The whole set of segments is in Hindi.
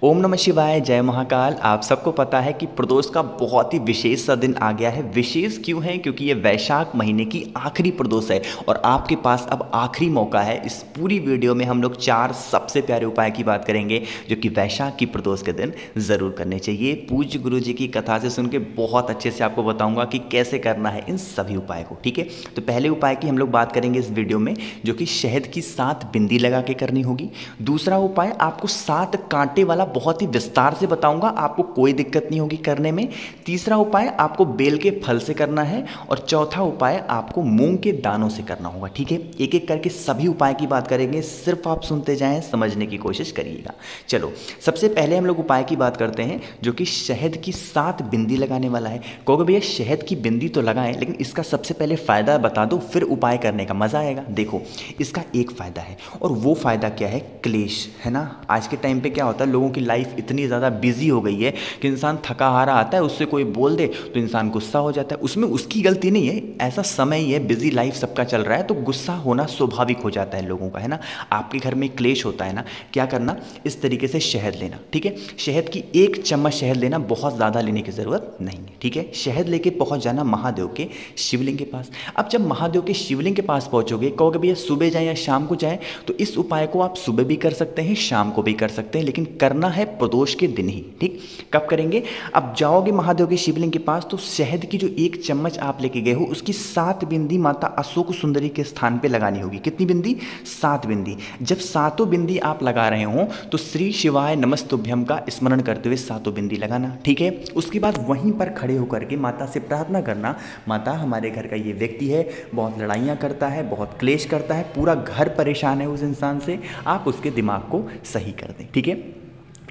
ओम नमः शिवाय, जय महाकाल। आप सबको पता है कि प्रदोष का बहुत ही विशेष सा दिन आ गया है। विशेष क्यों है? क्योंकि ये वैशाख महीने की आखिरी प्रदोष है और आपके पास अब आखिरी मौका है। इस पूरी वीडियो में हम लोग 4 सबसे प्यारे उपाय की बात करेंगे जो कि वैशाख की प्रदोष के दिन ज़रूर करने चाहिए। पूज्य गुरु जी की कथा से सुन के बहुत अच्छे से आपको बताऊँगा कि कैसे करना है इन सभी उपाय को। ठीक है, तो पहले उपाय की हम लोग बात करेंगे इस वीडियो में, जो कि शहद की 7 बिंदी लगा के करनी होगी। दूसरा उपाय आपको 7 कांटे वाला बहुत ही विस्तार से बताऊंगा, आपको कोई दिक्कत नहीं होगी करने में। तीसरा उपाय आपको बेल के फल से करना है और चौथा उपाय आपको मूंग के दानों से करना होगा। ठीक है, एक एक करके सभी उपाय की बात करेंगे, सिर्फ आप सुनते जाएं, समझने की कोशिश करिएगा। चलो, सबसे पहले हम लोग उपाय की बात करते हैं जो कि शहद की 7 बिंदी लगाने वाला है। कहोगे भैया शहद की बिंदी तो लगाएं, लेकिन इसका सबसे पहले फ़ायदा बता दो, फिर उपाय करने का मज़ा आएगा। देखो, इसका एक फ़ायदा है और वो फ़ायदा क्या है? क्लेश, है ना। आज के टाइम पे क्या होता है, लोगों की लाइफ इतनी ज़्यादा बिजी हो गई है कि इंसान थका हारा आता है, उससे कोई बोल दे तो इंसान गुस्सा हो जाता है। उसमें उसकी गलती नहीं है, ऐसा समय ही है, बिजी लाइफ सबका चल रहा है, तो गुस्सा होना स्वाभाविक हो जाता है लोगों का, है ना। आपके घर में क्लेश होता है ना, क्या करना, इस तरीके से शहद लेना। ठीक है, शहद की 1 चम्मच शहद लेना, बहुत ज़्यादा लेने की ज़रूरत नहीं है। ठीक है, शहद लेके पहुँच जाना महादेव के शिवलिंग के पास। अब जब महादेव के शिवलिंग के पास पहुँचोगे, कहोगे भैया सुबह जाएँ या शाम को जाएँ, तो इस उपाय को आप सुबह भी कर सकते हैं, शाम को भी कर सकते हैं, लेकिन करना है प्रदोष के दिन ही। ठीक, कब करेंगे? अब जाओगे महादेव के शिवलिंग के पास तो शहद की जो 1 चम्मच आप लेके गए हो उसकी 7 बिंदी माता अशोक सुंदरी के स्थान पे लगानी होगी। कितनी बिंदी? 7 बिंदी। जब 7 बिंदी आप लगा रहे हो तो श्री शिवाय नमस्तुभ्यम का स्मरण करते हुए 7 बिंदी लगाना। ठीक है, उसके बाद वहीं पर खड़े होकर के माता से प्रार्थना करना, माता हमारे घर का ये व्यक्ति है, बहुत लड़ाइयाँ करता है, बहुत क्लेश करता है, पूरा घर परेशान है उस इंसान से, आप उसके दिमाग को सही कर दें। ठीक है,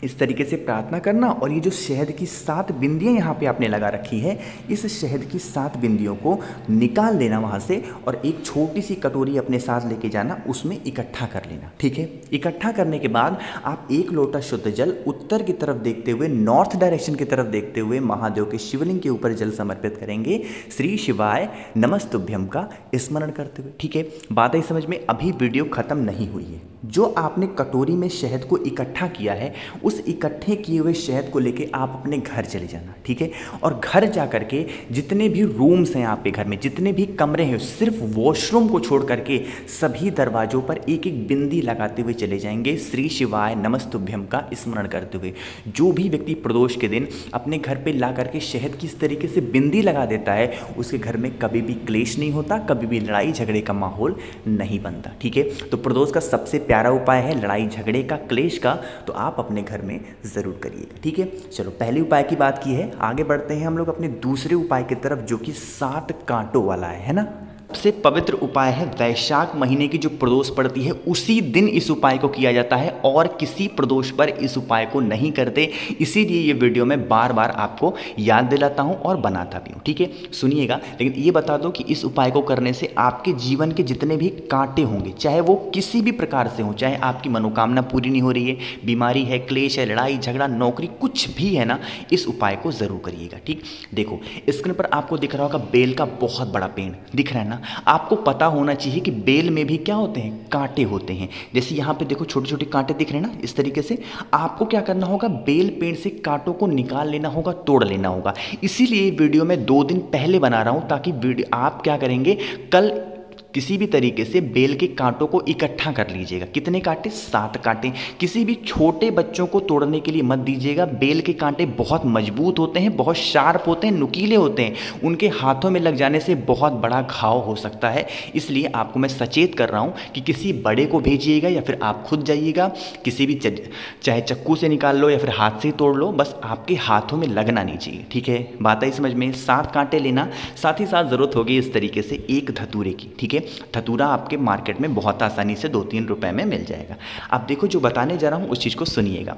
इस तरीके से प्रार्थना करना। और ये जो शहद की 7 बिंदियाँ यहाँ पे आपने लगा रखी है, इस शहद की 7 बिंदियों को निकाल लेना वहाँ से और एक छोटी सी कटोरी अपने साथ लेके जाना, उसमें इकट्ठा कर लेना। ठीक है, इकट्ठा करने के बाद आप 1 लोटा शुद्ध जल उत्तर की तरफ देखते हुए, नॉर्थ डायरेक्शन की तरफ देखते हुए महादेव के शिवलिंग के ऊपर जल समर्पित करेंगे, श्री शिवाय नमस्तुभ्यम का स्मरण करते हुए। ठीक है, बात आई समझ में? अभी वीडियो खत्म नहीं हुई है। जो आपने कटोरी में शहद को इकट्ठा किया है, उस इकट्ठे किए हुए शहद को लेके आप अपने घर चले जाना। ठीक है, और घर जा करके जितने भी रूम्स हैं आपके घर में, जितने भी कमरे हैं, सिर्फ वॉशरूम को छोड़ करके सभी दरवाजों पर 1-1 बिंदी लगाते हुए चले जाएंगे, श्री शिवाय नमस्तुभ्यम का स्मरण करते हुए। जो भी व्यक्ति प्रदोष के दिन अपने घर पे ला करके शहद की इस तरीके से बिंदी लगा देता है, उसके घर में कभी भी क्लेश नहीं होता, कभी भी लड़ाई झगड़े का माहौल नहीं बनता। ठीक है, तो प्रदोष का सबसे प्यारा उपाय है लड़ाई झगड़े का, क्लेश का, तो आप अपने घर में ज़रूर करिएगा। ठीक है, चलो पहले उपाय की बात की है, आगे बढ़ते हैं हम लोग अपने दूसरे उपाय की तरफ जो कि 7 कांटों वाला है ना। सबसे पवित्र उपाय है, वैशाख महीने की जो प्रदोष पड़ती है उसी दिन इस उपाय को किया जाता है और किसी प्रदोष पर इस उपाय को नहीं करते। इसीलिए ये वीडियो मैं बार बार आपको याद दिलाता हूँ और बनाता भी हूँ। ठीक है, सुनिएगा, लेकिन ये बता दो कि इस उपाय को करने से आपके जीवन के जितने भी कांटे होंगे, चाहे वो किसी भी प्रकार से हों, चाहे आपकी मनोकामना पूरी नहीं हो रही है, बीमारी है, क्लेश है, लड़ाई झगड़ा, नौकरी, कुछ भी है ना, इस उपाय को ज़रूर करिएगा। ठीक, देखो स्क्रीन पर आपको दिख रहा होगा बेल का बहुत बड़ा पेड़ दिख रहा है ना। आपको पता होना चाहिए कि बेल में भी क्या होते हैं, कांटे होते हैं। जैसे यहाँ पे देखो छोटे छोटे कांटे दिख रहे हैं ना, इस तरीके से आपको क्या करना होगा, बेल पेड़ से कांटों को निकाल लेना होगा, तोड़ लेना होगा। इसीलिए वीडियो मैं 2 दिन पहले बना रहा हूँ ताकि वीडियो आप क्या करेंगे, कल किसी भी तरीके से बेल के कांटों को इकट्ठा कर लीजिएगा। कितने कांटे? 7 कांटे। किसी भी छोटे बच्चों को तोड़ने के लिए मत दीजिएगा। बेल के कांटे बहुत मजबूत होते हैं, बहुत शार्प होते हैं, नुकीले होते हैं, उनके हाथों में लग जाने से बहुत बड़ा घाव हो सकता है। इसलिए आपको मैं सचेत कर रहा हूँ कि किसी बड़े को भेजिएगा या फिर आप खुद जाइएगा, किसी भी चाहे चक्कू से निकाल लो या फिर हाथ से ही तोड़ लो, बस आपके हाथों में लगना नहीं चाहिए। ठीक है, बात आई समझ में? 7 कांटे लेना, साथ ही साथ ज़रूरत होगी इस तरीके से 1 धतूरे की। ठीक है, धतूरा आपके मार्केट में बहुत आसानी से 2-3 रुपए में मिल जाएगा। अब देखो जो बताने जा रहा हूँ उस चीज़ को सुनिएगा।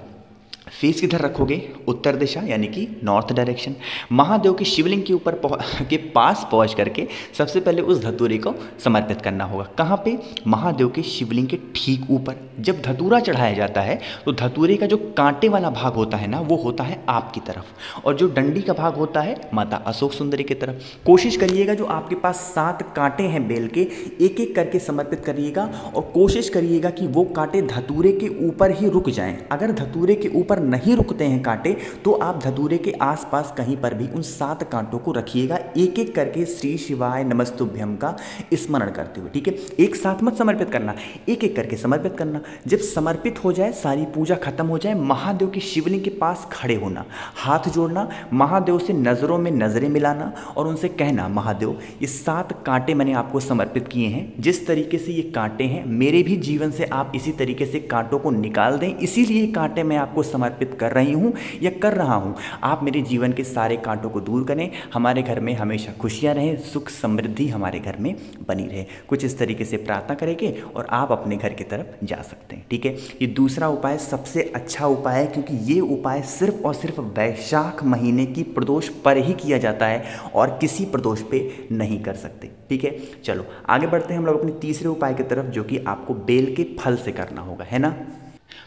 फेस किधर रखोगे? उत्तर दिशा यानी कि नॉर्थ डायरेक्शन। महादेव के शिवलिंग के ऊपर के पास पहुंच करके सबसे पहले उस धतूरे को समर्पित करना होगा। कहाँ पे? महादेव के शिवलिंग के ठीक ऊपर। जब धतूरा चढ़ाया जाता है तो धतूरे का जो कांटे वाला भाग होता है ना, वो होता है आपकी तरफ, और जो डंडी का भाग होता है माता अशोक सुंदरी की तरफ। कोशिश करिएगा जो आपके पास 7 कांटे हैं बेल के, एक एक करके समर्पित करिएगा और कोशिश करिएगा कि वो कांटे धतूरे के ऊपर ही रुक जाएं। अगर धतूरे के ऊपर ऊपर नहीं रुकते हैं कांटे तो आप धतूरे के आसपास कहीं पर भी उन 7 कांटों को रखिएगा, एक एक करके श्री शिवाय नमस्तुभ्यम का स्मरण करते हुए। ठीक है, एक साथ मत समर्पित करना, एक एक करके समर्पित करना। जब समर्पित हो जाए, सारी पूजा खत्म हो जाए, महादेव की शिवलिंग के पास खड़े होना, हाथ जोड़ना, महादेव से नज़रों में नज़रें मिलाना और उनसे कहना, महादेव ये 7 कांटे मैंने आपको समर्पित किए हैं, जिस तरीके से ये कांटे हैं मेरे भी जीवन से आप इसी तरीके से कांटों को निकाल दें, इसीलिए कांटे मैं आपको समर्पित कर रही हूँ या कर रहा हूँ। आप मेरे जीवन के सारे कांटों को दूर करें, हमारे घर में हमेशा खुशियाँ रहें, सुख समृद्धि हमारे घर में बनी रहे। कुछ इस तरीके से प्रार्थना करेंगे और आप अपने घर की तरफ जा सकते हैं। ठीक है, ये दूसरा उपाय सबसे अच्छा उपाय है, क्योंकि ये उपाय सिर्फ और सिर्फ वैशाख महीने की प्रदोष पर ही किया जाता है और किसी प्रदोष पे नहीं कर सकते। ठीक है, चलो आगे बढ़ते हैं हम लोग अपने तीसरे उपाय की तरफ, जो कि आपको बेल के फल से करना होगा, है ना।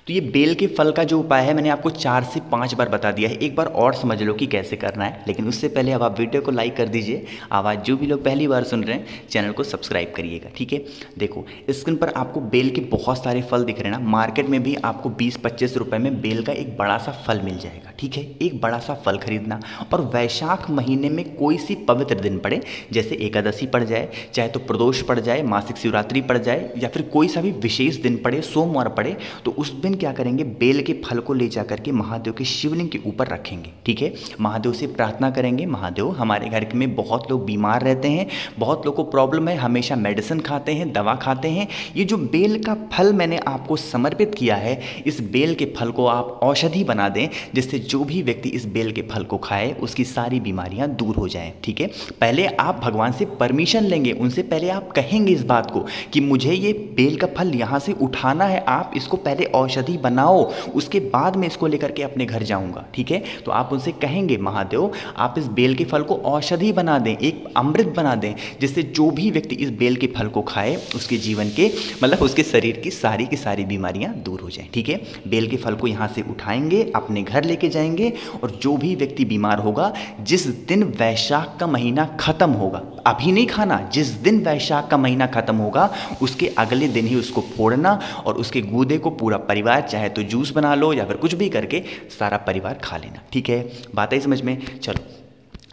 तो ये बेल के फल का जो उपाय है मैंने आपको 4 से 5 बार बता दिया है, एक बार और समझ लो कि कैसे करना है। लेकिन उससे पहले अब आप वीडियो को लाइक कर दीजिए, आवाज़ जो भी लोग पहली बार सुन रहे हैं चैनल को सब्सक्राइब करिएगा। ठीक है, देखो स्क्रीन पर आपको बेल के बहुत सारे फल दिख रहे हैं ना, मार्केट में भी आपको 20-25 रुपये में बेल का एक बड़ा सा फल मिल जाएगा। ठीक है, एक बड़ा सा फल खरीदना और वैशाख महीने में कोई सी पवित्र दिन पड़े, जैसे एकादशी पड़ जाए, चाहे तो प्रदोष पड़ जाए, मासिक शिवरात्रि पड़ जाए, या फिर कोई सा भी विशेष दिन पड़े, सोमवार पड़े, तो उस दिन क्या करेंगे, बेल के फल को ले जाकर के महादेव के शिवलिंग के ऊपर रखेंगे। ठीक है, महादेव से प्रार्थना करेंगे, महादेव हमारे घर में बहुत लोग बीमार रहते हैं, बहुत लोग को प्रॉब्लम है, हमेशा मेडिसिन खाते हैं, दवा खाते हैं, ये जो बेल का फल मैंने आपको समर्पित किया है, इस बेल के फल को आप औषधि बना दें, जिससे जो भी व्यक्ति इस बेल के फल को खाए उसकी सारी बीमारियां दूर हो जाएं। ठीक है, पहले आप भगवान से परमिशन लेंगे, उनसे पहले आप कहेंगे इस बात को कि मुझे ये बेल का फल यहाँ से उठाना है, आप इसको पहले औषधि बनाओ, उसके बाद मैं इसको लेकर के अपने घर जाऊंगा। ठीक है, तो आप उनसे कहेंगे, महादेव आप इस बेल के फल को औषधि बना दें, एक अमृत बना दें, जिससे जो भी व्यक्ति इस बेल के फल को खाए उसके जीवन के मतलब उसके शरीर की सारी बीमारियां दूर हो जाएं। ठीक है, बेल के फल को यहाँ से उठाएंगे, अपने घर लेके जाएंगे और जो भी व्यक्ति बीमार होगा, जिस दिन वैशाख का महीना खत्म होगा, अभी नहीं खाना, जिस दिन वैशाख का महीना खत्म होगा उसके अगले दिन ही उसको फोड़ना और उसके गूदे को पूरा परिवार, चाहे तो जूस बना लो या फिर कुछ भी करके सारा परिवार खा लेना। ठीक है, बात है समझ में। चलो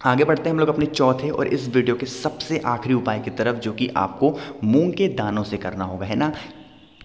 आगे बढ़ते हैं हम लोग अपने चौथे और इस वीडियो के सबसे आखिरी उपाय की तरफ, जो कि आपको मूंग के दानों से करना होगा, है ना।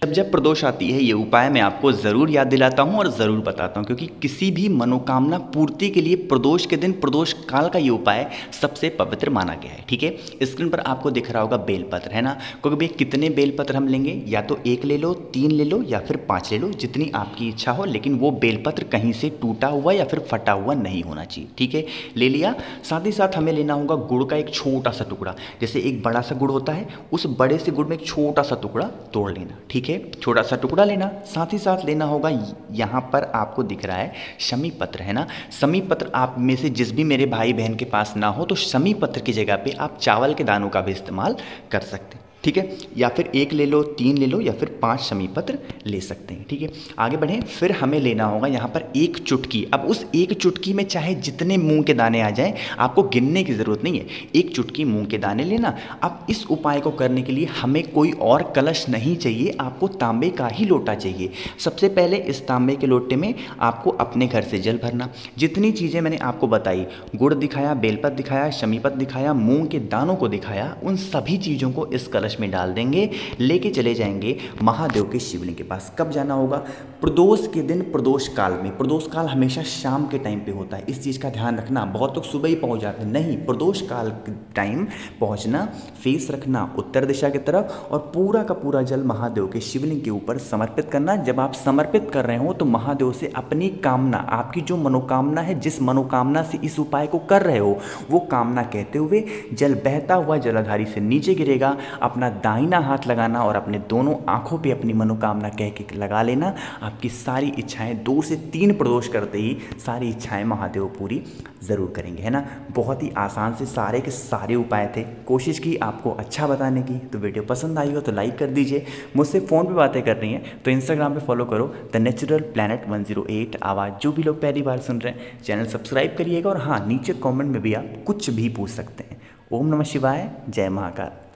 जब प्रदोष आती है ये उपाय मैं आपको ज़रूर याद दिलाता हूँ और ज़रूर बताता हूँ, क्योंकि किसी भी मनोकामना पूर्ति के लिए प्रदोष के दिन, प्रदोष काल का ये उपाय सबसे पवित्र माना गया है। ठीक है, स्क्रीन पर आपको दिख रहा होगा बेलपत्र, है ना। क्योंकि भाई कितने बेलपत्र हम लेंगे, या तो 1 ले लो, 3 ले लो या फिर 5 ले लो, जितनी आपकी इच्छा हो, लेकिन वो बेलपत्र कहीं से टूटा हुआ या फिर फटा हुआ नहीं होना चाहिए। ठीक है, ले लिया। साथ ही साथ हमें लेना होगा गुड़ का एक छोटा सा टुकड़ा, जैसे एक बड़ा सा गुड़ होता है, उस बड़े से गुड़ में एक छोटा सा टुकड़ा तोड़ लेना। ठीक है, छोटा सा टुकड़ा लेना। साथ ही साथ लेना होगा, यहाँ पर आपको दिख रहा है शमी पत्र, है ना। शमी पत्र आप में से जिस भी मेरे भाई बहन के पास ना हो, तो शमी पत्र की जगह पे आप चावल के दानों का भी इस्तेमाल कर सकते हैं। ठीक है, या फिर 1 ले लो, 3 ले लो या फिर 5 शमी पत्र ले सकते हैं। ठीक है, आगे बढ़ें। फिर हमें लेना होगा यहाँ पर 1 चुटकी। अब उस 1 चुटकी में चाहे जितने मूंग के दाने आ जाएं, आपको गिनने की ज़रूरत नहीं है, 1 चुटकी मूंग के दाने लेना। अब इस उपाय को करने के लिए हमें कोई और कलश नहीं चाहिए, आपको तांबे का ही लोटा चाहिए। सबसे पहले इस तांबे के लोटे में आपको अपने घर से जल भरना। जितनी चीज़ें मैंने आपको बताई, गुड़ दिखाया, बेलपत्र दिखाया, शमीपत दिखाया, मूंग के दानों को दिखाया, उन सभी चीज़ों को इस कलश में डाल देंगे, लेके चले जाएंगे महादेव के शिवलिंग के पास। कब जाना होगा? प्रदोष के दिन, प्रदोष काल में। प्रदोष काल हमेशा शाम के टाइम पे होता है, इस चीज़ का ध्यान रखना। बहुत लोग सुबह ही पहुंच जाते हैं, नहीं, प्रदोष काल के टाइम पहुंचना, फेस रखना उत्तर दिशा की तरफ और पूरा का पूरा जल महादेव के शिवलिंग के ऊपर समर्पित करना। जब आप समर्पित कर रहे हो तो महादेव से अपनी कामना, आपकी जो मनोकामना है, जिस मनोकामना से इस उपाय को कर रहे हो, वो कामना कहते हुए जल बहता हुआ जलाधारी से नीचे गिरेगा। अपना दाहिना हाथ लगाना और अपने दोनों आंखों पे अपनी मनोकामना कह के लगा लेना। आपकी सारी इच्छाएं 2 से 3 प्रदोष करते ही सारी इच्छाएं महादेव पूरी ज़रूर करेंगे, है ना। बहुत ही आसान से सारे के सारे उपाय थे। कोशिश की आपको अच्छा बताने की। तो वीडियो पसंद आई हो तो लाइक कर दीजिए। मुझसे फ़ोन पे बातें कर रही हैं तो इंस्टाग्राम पे फॉलो करो, द नेचुरल प्लैनेट 108 आवाज़। जो भी लोग पहली बार सुन रहे हैं चैनल सब्सक्राइब करिएगा और हाँ, नीचे कॉमेंट में भी आप कुछ भी पूछ सकते हैं। ओम नमः शिवाय, जय महाकाल।